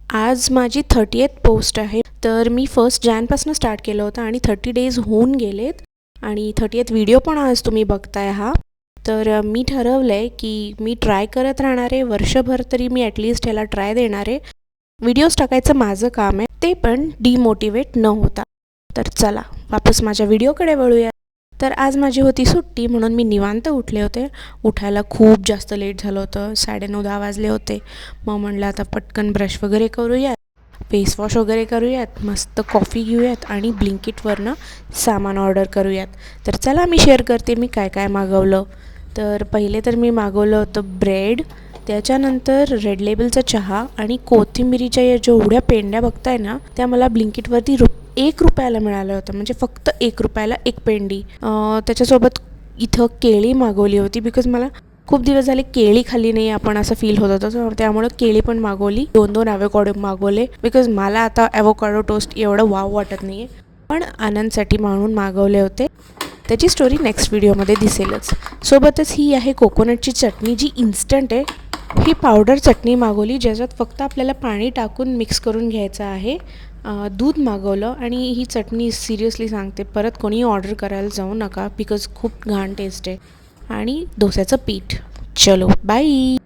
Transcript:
आज माझी 30th post आहे. तर मी 1 जॅनपासून स्टार्ट केलं होतं आणि 30 डेज होऊन गेलेत आणि 30th व्हिडिओ पण आज तुम्ही बघताय हा. तर मी ठरवलं आहे की मी ट्राय करत राहणार आहे. वर्षभर तरी मी ॲटलिस्ट ह्याला ट्राय देणार आहे. व्हिडिओज टाकायचं माझं काम आहे, ते पण डिमोटिवेट न होता. तर चला वापस माझ्या व्हिडिओकडे वळूया. तर आज माझी होती सुट्टी म्हणून मी निवांत उठले होते. उठायला खूप जास्त लेट झालं होतं. 9:30-10 वाजले होते. मग म्हणलं आता पटकन ब्रश वगैरे करूयात, फेस वॉश वगैरे करूयात, मस्त कॉफी घेऊयात आणि ब्लिंकिटवरनं सामान ऑर्डर करूयात. तर चला मी शेअर करते मी काय काय मागवलं. तर पहिले तर मी मागवलं होतं ब्रेड, त्याच्यानंतर रेड लेबलचा चहा आणि कोथिंबिरीच्या या जेवढ्या पेंड्या बघताय ना त्या मला ब्लिंकिटवरती ₹1 मिळालं होतं. म्हणजे फक्त ₹1 एक पेंडी. त्याच्यासोबत इथं केळी मागवली होती बिकॉज मला खूप दिवस झाले केळी खाल्ली नाही आपण असं फील होत होतं. त्यामुळं केळी पण मागवली. 2-2 ॲव्होकाडो मागवले बिकॉज मला आता ॲव्होकाडो टोस्ट एवढं वाव वाटत नाही आहे, पण आनंदसाठी म्हणून मागवले होते. त्याची स्टोरी नेक्स्ट व्हिडिओमध्ये दिसेलच. सोबतच ही आहे कोकोनटची चटणी जी इन्स्टंट आहे. ही पावडर चटणी मागवली ज्याच्यात फक्त आपल्याला पाणी टाकून मिक्स करून घ्यायचं आहे. दूध मागवलं आणि ही चटणी सिरियसली सांगते परत कोणी ऑर्डर करायला जाऊ नका बिकॉज खूप घाण टेस्ट आहे. आणि डोस्याचं पीठ. चलो बाय.